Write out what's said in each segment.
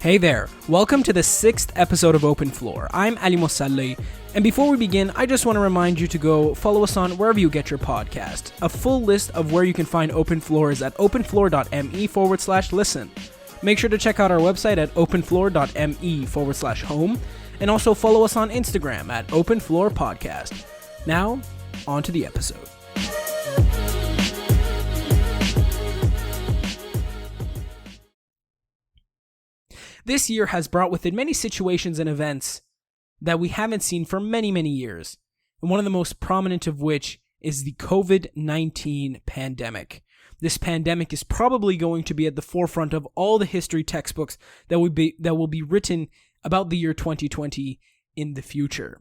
Hey there, welcome to the 6th episode of Open Floor. I'm Ali Mosalli, and before we begin, I just want to remind you to go follow us on wherever you get your podcast. A full list of where you can find Open Floor is at openfloor.me/listen. Make sure to check out our website at openfloor.me/home, and also follow us on Instagram at Open Floor Podcast. Now, on to the episode. This year has brought with it many situations and events that we haven't seen for many, many years, and one of the most prominent of which is the COVID-19 pandemic. This pandemic is probably going to be at the forefront of all the history textbooks that will be written about the year 2020 in the future.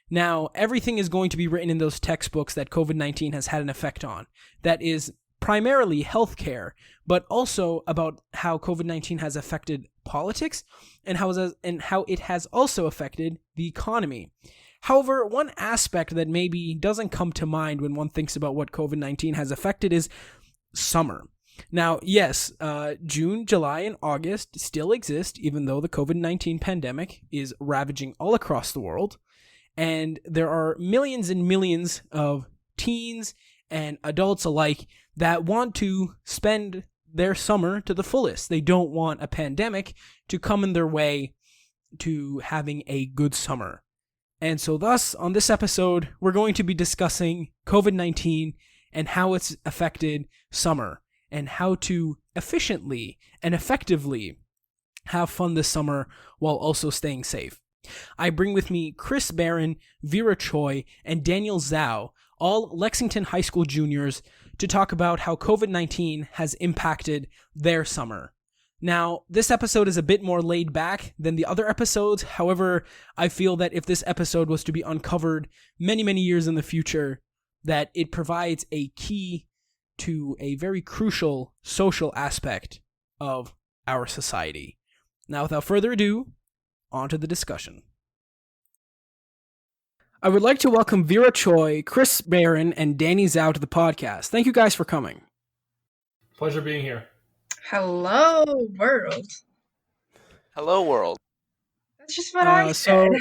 Now, everything is going to be written in those textbooks that COVID-19 has had an effect on. That is primarily healthcare, but also about how COVID-19 has affected politics and how it has also affected the economy. However, one aspect that maybe doesn't come to mind when one thinks about what COVID-19 has affected is summer. Now, yes, June, July, and August still exist, even though the COVID-19 pandemic is ravaging all across the world, and there are millions and millions of teens and adults alike that want to spend their summer to the fullest. They don't want a pandemic to come in their way to having a good summer. And so thus, on this episode, we're going to be discussing COVID-19 and how it's affected summer and how to efficiently and effectively have fun this summer while also staying safe. I bring with me Chris Barron, Vera Choi, and Daniel Zhao, all Lexington High School juniors, to talk about how COVID-19 has impacted their summer. Now, this episode is a bit more laid back than the other episodes. However, I feel that if this episode was to be uncovered many, many years in the future, that it provides a key to a very crucial social aspect of our society. Now, without further ado, on to the discussion. I would like to welcome Vera Choi, Chris Barron, and Danny Zhao to the podcast. Thank you guys for coming. Pleasure being here. Hello, world. Hello, world. That's just what I said.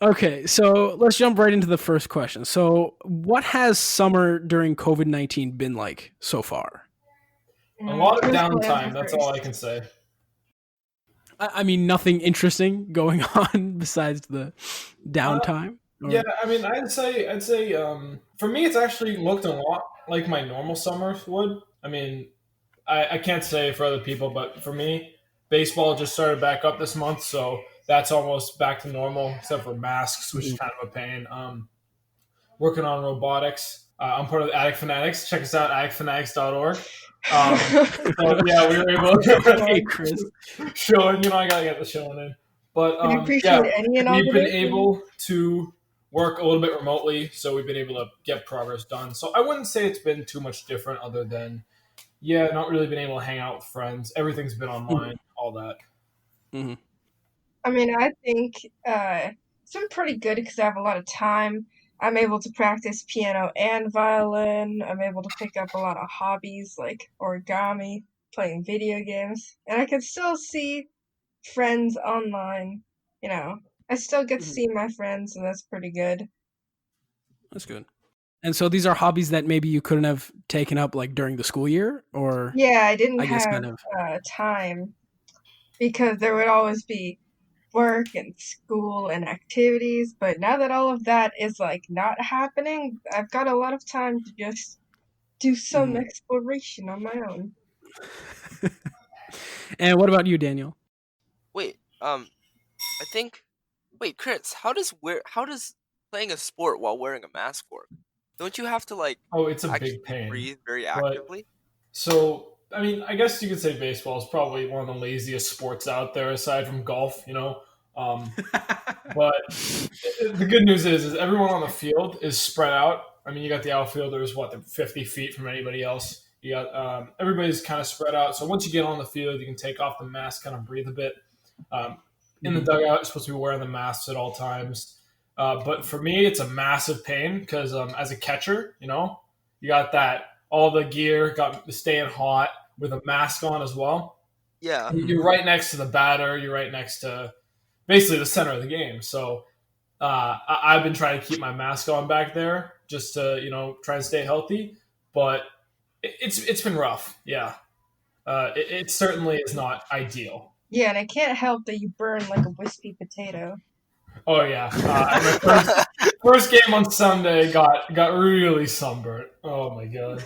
Okay, so let's jump right into the first question. So, what has summer during COVID-19 been like so far? A lot of downtime, that's all I can say. I mean, nothing interesting going on besides the downtime? Yeah, I mean, I'd say, for me, it's actually looked a lot like my normal summers would. I mean, I can't say for other people, but for me, baseball just started back up this month, so that's almost back to normal, except for masks, which is kind of a pain. Working on robotics. I'm part of the Addict Fanatics. Check us out, addictfanatics.org. So yeah, we were able to Hey, Chris. showing, I gotta get the showing in. But we've been able to work a little bit remotely, so we've been able to get progress done. So I wouldn't say it's been too much different other than, not really been able to hang out with friends. Everything's been online, all that. Mm-hmm. I mean, I think it's been pretty good because I have a lot of time. I'm able to practice piano and violin. I'm able to pick up a lot of hobbies like origami, playing video games, and I can still see friends online. I still get to see my friends, and that's pretty good. That's good. And so these are hobbies that maybe you couldn't have taken up like during the school year, or I didn't have time because there would always be work and school and activities, but now that all of that is like not happening, I've got a lot of time to just do some exploration on my own. And what about you, Daniel? Wait, Chris, how does playing a sport while wearing a mask work? Don't you have to it's a big pain. Breathe very actively? So, I mean, I guess you could say baseball is probably one of the laziest sports out there aside from golf, But the good news is everyone on the field is spread out. I mean, you got the outfielders, they're 50 feet from anybody else. You got everybody's kind of spread out. So once you get on the field, you can take off the mask, kind of breathe a bit. In the dugout, you're supposed to be wearing the masks at all times. But for me, it's a massive pain because as a catcher, you got that all the gear got staying hot, with a mask on as well. Yeah. You're right next to the batter. You're right next to basically the center of the game. So I've been trying to keep my mask on back there just to try and stay healthy. But it's been rough. Yeah, it certainly is not ideal. Yeah, and it can't help that you burn like a wispy potato. Oh yeah, my first game on Sunday got really sunburnt. Oh my god.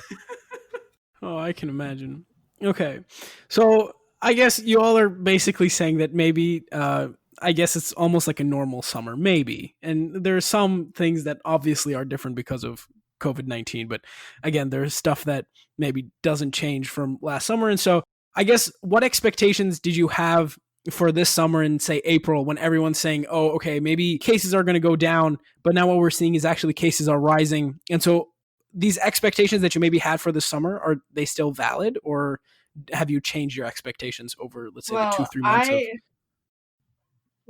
Oh, I can imagine. Okay, so I guess you all are basically saying that maybe, I guess it's almost like a normal summer, maybe. And there are some things that obviously are different because of COVID-19, but again, there's stuff that maybe doesn't change from last summer. And so I guess what expectations did you have for this summer in, say, April, when everyone's saying, oh, okay, maybe cases are going to go down, but now what we're seeing is actually cases are rising. And so these expectations that you maybe had for the summer, are they still valid, or have you changed your expectations over, let's say, the 2-3 months of?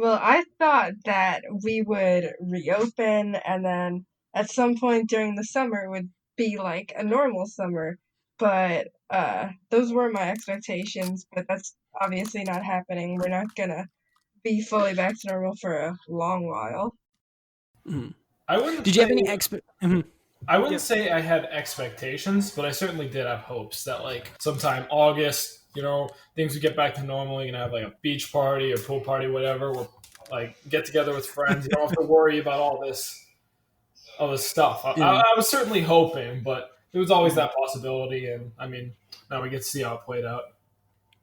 I thought that we would reopen, and then at some point during the summer it would be like a normal summer. But those were my expectations, but that's obviously not happening. We're not gonna be fully back to normal for a long while. Mm-hmm. I wouldn't. Did you have any I wouldn't say I had expectations, but I certainly did have hopes that like sometime August, things would get back to normal. You're gonna have like a beach party or pool party, whatever. We'll like get together with friends. You don't have to worry about all this stuff. I was certainly hoping, but there was always that possibility. And I mean, now we get to see how it played out.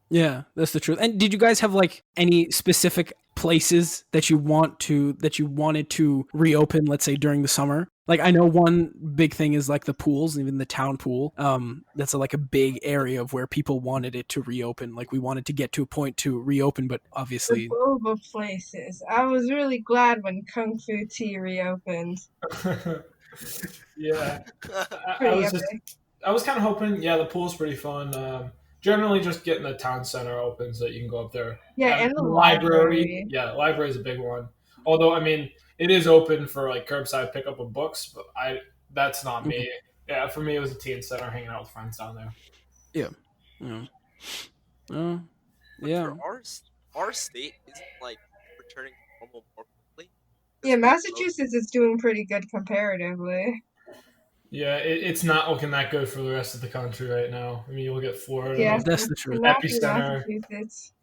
Yeah, that's the truth. And did you guys have like any specific places that you wanted to reopen, let's say during the summer? Like, I know one big thing is like the pools, even the town pool. That's like a big area of where people wanted it to reopen. Like, we wanted to get to a point to reopen, but obviously The boba places. I was really glad when Kung Fu Tea reopened. Yeah, Pretty epic. I was kind of hoping. Yeah, the pool's pretty fun. Generally, just getting the town center open so that you can go up there. Yeah, and the library. Yeah, the library is a big one. Although, I mean, it is open for like curbside pickup of books, but that's not me. Yeah, for me, it was a teen center, hanging out with friends down there. Yeah. Yeah. Our state isn't like returning to normal more quickly. Yeah, Massachusetts is doing pretty good comparatively. Yeah, it's not looking that good for the rest of the country right now. I mean, you look at Florida, Yeah, that's the truth. Epicenter.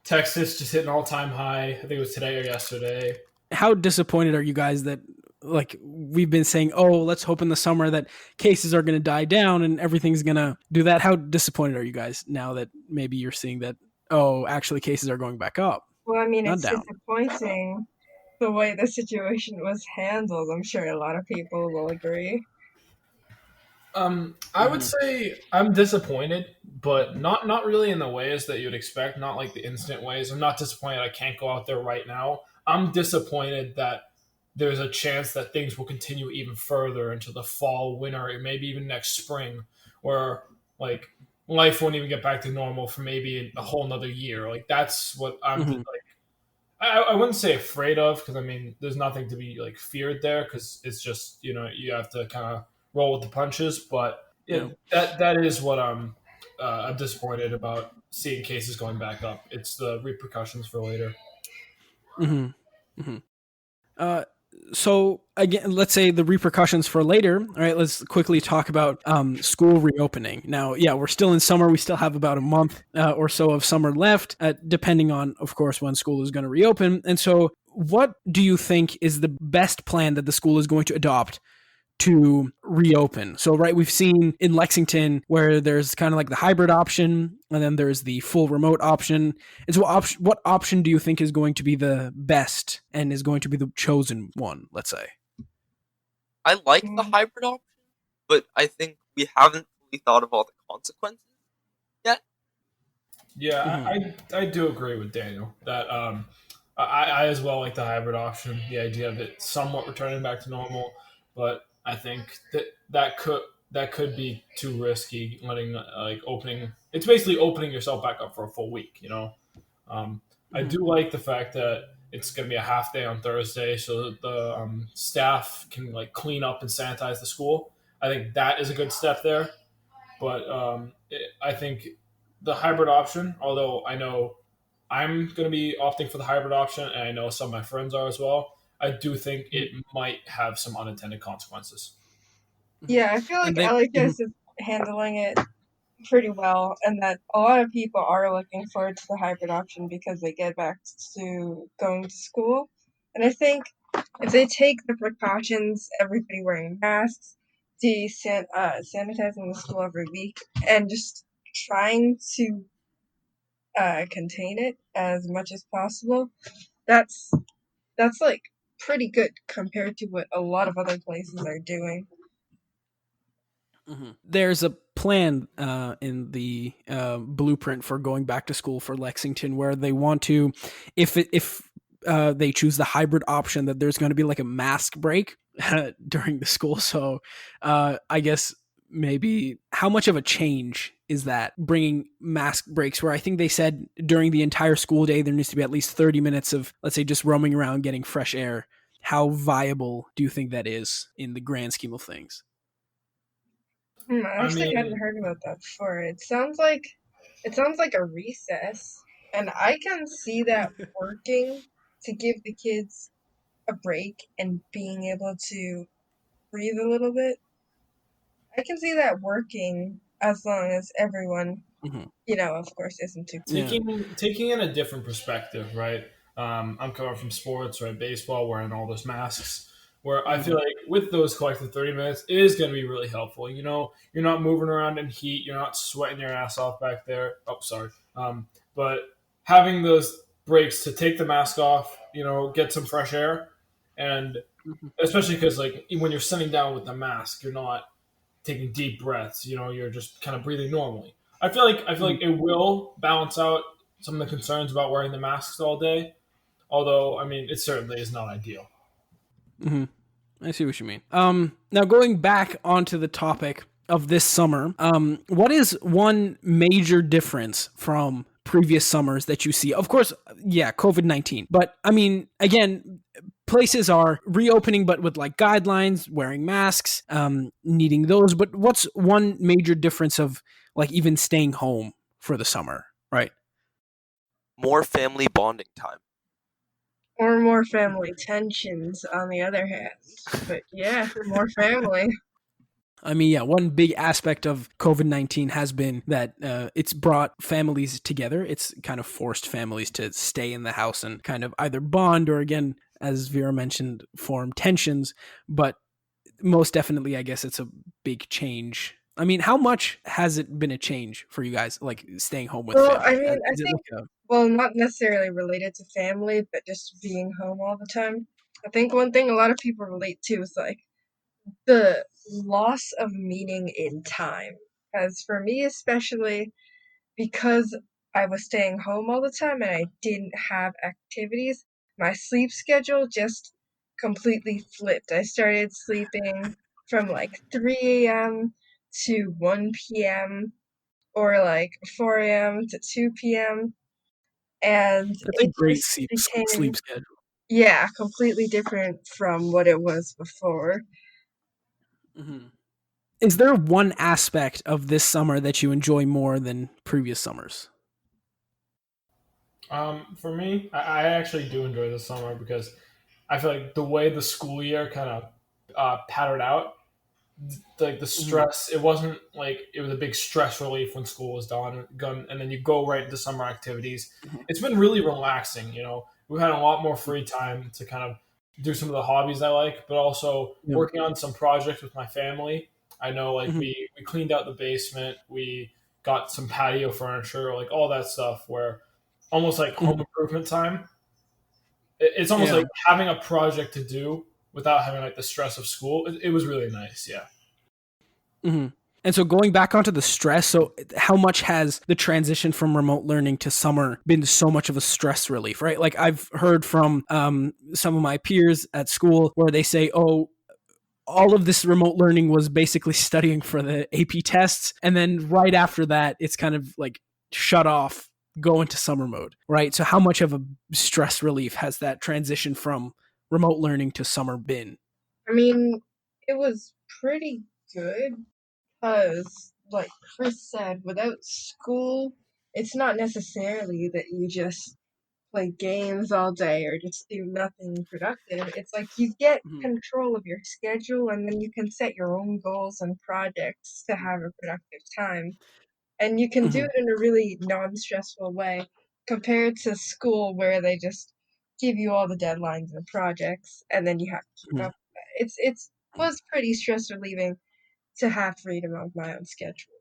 Texas just hit an all-time high. I think it was today or yesterday. How disappointed are you guys that, like, we've been saying, oh, let's hope in the summer that cases are going to die down and everything's going to do that? How disappointed are you guys now that maybe you're seeing that, oh, actually cases are going back up? Well, I mean, Not it's down. disappointing the way the situation was handled. I'm sure a lot of people will agree. I would say I'm disappointed, but not really in the ways that you'd expect, not like the instant ways. I'm not disappointed I can't go out there right now. I'm disappointed that there's a chance that things will continue even further into the fall, winter, and maybe even next spring, where like life won't even get back to normal for maybe a whole nother year. Like that's what I'm like. I wouldn't say afraid of, because I mean there's nothing to be like feared there, because it's just you have to kind of roll with the punches. But that is what I'm disappointed about, seeing cases going back up. It's the repercussions for later. So again, let's say the repercussions for later. All right, let's quickly talk about school reopening. Now, yeah, we're still in summer. We still have about a month or so of summer left, depending on, of course, when school is going to reopen. And so what do you think is the best plan that the school is going to adopt to reopen? So, right, we've seen in Lexington where there's kind of like the hybrid option, and then there's the full remote option. And so what option do you think is going to be the best and is going to be the chosen one, let's say? I like the hybrid option, but I think we haven't really thought of all the consequences yet. Yeah, I do agree with Daniel that I as well like the hybrid option, the idea of it somewhat returning back to normal, but I think that could be too risky, letting like opening. It's basically opening yourself back up for a full week. I do like the fact that it's going to be a half day on Thursday, so that the staff can like clean up and sanitize the school. I think that is a good step there, but I think the hybrid option, although I know I'm going to be opting for the hybrid option, and I know some of my friends are as well. I do think it might have some unintended consequences. Yeah, I feel like And they, LHS is handling it pretty well, and that a lot of people are looking forward to the hybrid option because they get back to going to school. And I think if they take the precautions, everybody wearing masks, sanitizing the school every week, and just trying to contain it as much as possible, that's like pretty good compared to what a lot of other places are doing. there's a plan in the blueprint for going back to school for Lexington where they want to, if they choose the hybrid option, that there's going to be like a mask break during the school. So I guess maybe how much of a change is that, bringing mask breaks, where I think they said during the entire school day there needs to be at least 30 minutes of, let's say, just roaming around getting fresh air. How viable do you think that is in the grand scheme of things? I I actually hadn't mean, heard about that before. It sounds like a recess, and I can see that working to give the kids a break and being able to breathe a little bit. I can see that working as long as everyone, Mhm. of course, isn't too. Yeah. taking in a different perspective, right? I'm coming from sports, right? Baseball, wearing all those masks. Where I feel Mhm. like with those collective 30 minutes, it is going to be really helpful. You know, you're not moving around in heat, you're not sweating your ass off back there. Oh, sorry. But having those breaks to take the mask off, get some fresh air, and Mhm. especially because like when you're sitting down with the mask, you're not taking deep breaths. You're just kind of breathing normally. I feel like it will balance out some of the concerns about wearing the masks all day. Although, I mean, it certainly is not ideal. Mm-hmm. I see what you mean. Now going back onto the topic of this summer, what is one major difference from previous summers that you see? Of course, yeah, COVID-19, but I mean, again, places are reopening, but with like guidelines, wearing masks, needing those. But what's one major difference of like even staying home for the summer, right? More family bonding time. Or more family tensions, on the other hand. But yeah, more family. I mean, yeah, one big aspect of COVID-19 has been that it's brought families together. It's kind of forced families to stay in the house and kind of either bond or, again, as Vera mentioned, form tensions. But most definitely, I guess it's a big change. I mean, how much has it been a change for you guys, like staying home with Well, I family? mean, I Is it think, like a. well, not necessarily related to family, but just being home all the time. I think one thing a lot of people relate to is like the loss of meaning in time. Because for me, especially, because I was staying home all the time and I didn't have activities, my sleep schedule just completely flipped. I started sleeping from like 3 a.m. to 1 p.m. or like 4 a.m. to 2 p.m. And That's a it great just sleep became, schedule. yeah, completely different from what it was before. Mhm. Is there one aspect of this summer that you enjoy more than previous summers? For me, I actually do enjoy the summer because I feel like the way the school year kind of patterned out, like the Mhm. stress, it wasn't like it was a big stress relief when school was done, and then you go right into summer activities. Mhm. It's been really relaxing. We've had a lot more free time to kind of do some of the hobbies I like, but also Yeah. working on some projects with my family. I know, like Mhm. we cleaned out the basement, we got some patio furniture, like all that stuff. Where almost like home Mhm. improvement time. It's almost Yeah. like having a project to do without having like the stress of school. It was really nice. Yeah. Mhm. And so going back onto the stress, so how much has the transition from remote learning to summer been so much of a stress relief, right? Like I've heard from some of my peers at school where they say, oh, all of this remote learning was basically studying for the AP tests. And then right after that, it's kind of like shut off, go into summer mode, right? So how much of a stress relief has that transition from remote learning to summer been? I mean, it was pretty good because, like Chris said, without school, it's not necessarily that you just play games all day or just do nothing productive. It's like you get Mhm. control of your schedule and then you can set your own goals and projects to have a productive time. And you can do Mhm. it in a really non-stressful way compared to school where they just give you all the deadlines and projects and then you have to keep Mhm. up with it. It's was pretty stress relieving to have freedom of my own schedule.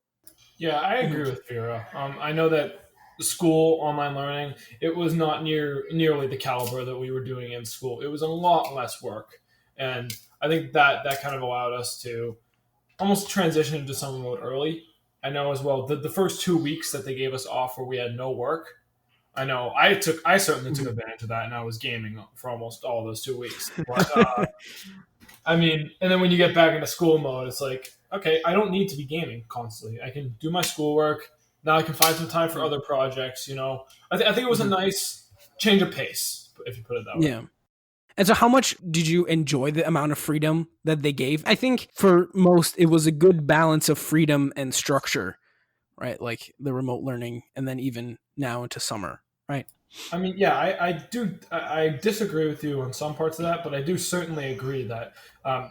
Yeah, I Mhm. agree with Vera. I know that school online learning, it was not nearly the caliber that we were doing in school. It was a lot less work, and I think that kind of allowed us to almost transition into some mode early. I know as well the first 2 weeks that they gave us off where we had no work. I know I certainly took Mhm. advantage of that, and I was gaming for almost all those 2 weeks. But I mean, and then when you get back into school mode, it's like, okay, I don't need to be gaming constantly. I can do my schoolwork. Now I can find some time for Mhm. other projects. I think it was a Mhm. nice change of pace, if you put it that way. Yeah. And so how much did you enjoy the amount of freedom that they gave? I think for most it was a good balance of freedom and structure, right? Like the remote learning and then even now into summer, right? I mean, yeah, I disagree with you on some parts of that, but I do certainly agree that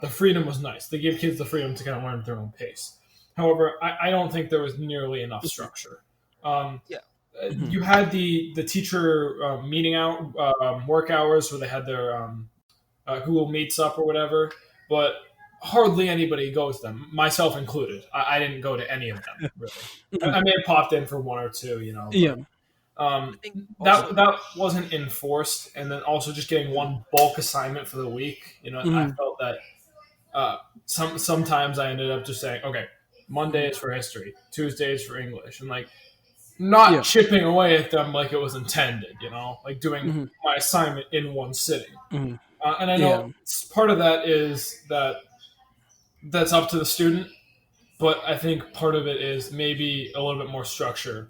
the freedom was nice. They gave kids the freedom to kind of learn at their own pace. However, I don't think there was nearly enough structure. Um, Yeah. Mhm. you had the teacher meeting out work hours where they had their Google Meets up or whatever, but hardly anybody goes to them, myself included. I didn't go to any of them really. Mhm. I may have popped in for one or two, Yeah. but I think that also, that wasn't enforced, and then also just getting one bulk assignment for the week. I Mhm. felt that sometimes I ended up just saying, okay, Monday Mhm. is for history, Tuesday is for English, and like not Yeah. chipping away at them like it was intended. Like doing Mhm. my assignment in one sitting. Mhm. And I know Yeah. part of that is that's up to the student, but I think part of it is maybe a little bit more structure,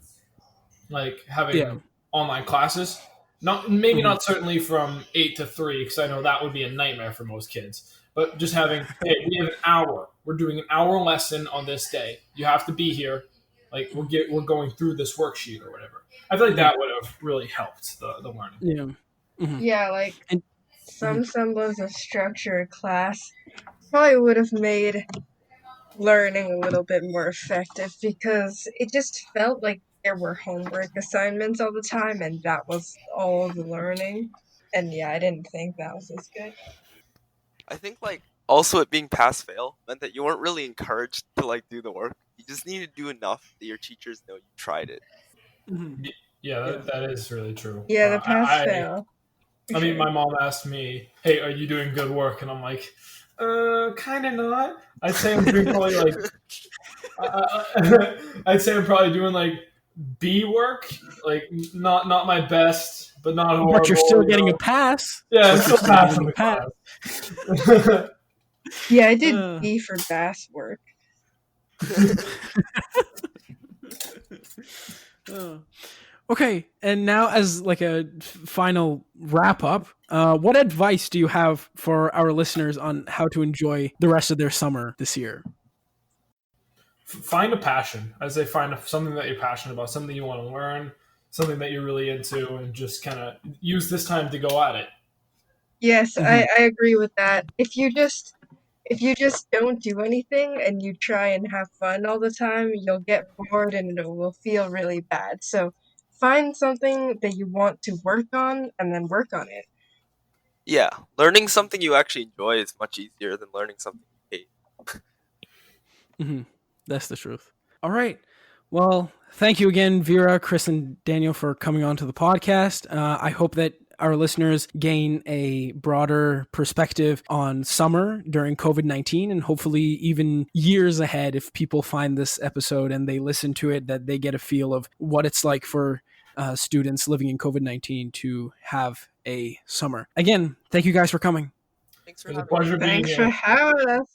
like Yeah. having online classes. Not maybe Mhm. not certainly from 8 to 3 because I know that would be a nightmare for most kids. But just having, hey, we have an hour. We're doing an hour lesson on this day. You have to be here. Like we're going through this worksheet or whatever. I feel like Mhm. that would have really helped the learning. Yeah. Mhm. Yeah, like And mhm. some semblance of structure class probably would have made learning a little bit more effective because it just felt like there were homework assignments all the time and that was all the learning. And yeah, I didn't think that was as good. I think like also it being pass fail meant that you weren't really encouraged to like do the work. You just need to do enough that your teachers know you tried it. Mhm. Yeah, Yeah. that is really true. Yeah, the pass fail, for I mean, sure. my mom asked me, "Hey, are you doing good work?" And I'm like, kind of not. I'd say I'm doing probably like, I'd say I'm probably doing like B work, like not my best, but not But you're still horrible. getting a pass. Yeah, I'm But you're still still getting passing a the pass. class. Yeah, I did Uh, B for bass work. uh. Okay, and now as like a final wrap up, what advice do you have for our listeners on how to enjoy the rest of their summer this year? Find a passion. I say find something that you're passionate about, something you want to learn, something that you're really into, and just kind of use this time to go at it. Yes, Hmm. I agree with that. If you just don't do anything and you try and have fun all the time, you'll get bored and it will feel really bad. So find something that you want to work on and then work on it. Yeah, learning something you actually enjoy is much easier than learning something you hate. Hmm. That's the truth. All right. Well, thank you again, Vera, Chris, and Daniel, for coming on to the podcast. I hope that our listeners gain a broader perspective on summer during COVID-19 and hopefully even years ahead if people find this episode and they listen to it, that they get a feel of what it's like for students living in COVID-19 to have a summer. Again, thank you guys for coming. Thanks It for was a having me. pleasure being Thanks for here. having us.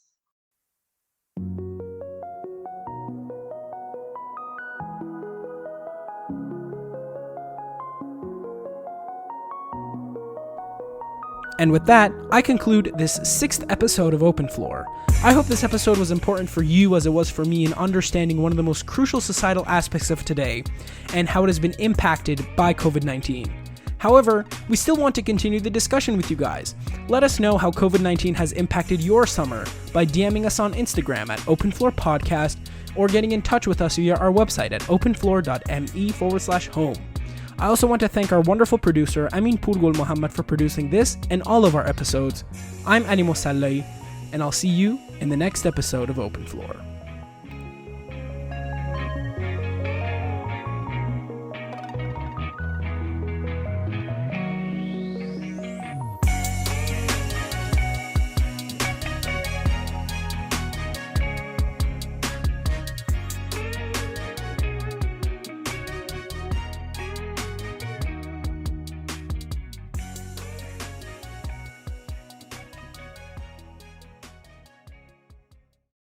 And with that, I conclude this 6th episode of Open Floor. I hope this episode was important for you as it was for me in understanding one of the most crucial societal aspects of today and how it has been impacted by COVID-19. However, we still want to continue the discussion with you guys. Let us know how COVID-19 has impacted your summer by DMing us on Instagram at OpenFloorPodcast or getting in touch with us via our website at openfloor.me/home. I also want to thank our wonderful producer, Amin Purgul Muhammad, for producing this and all of our episodes. I'm Ali Mosallai, and I'll see you in the next episode of Open Floor.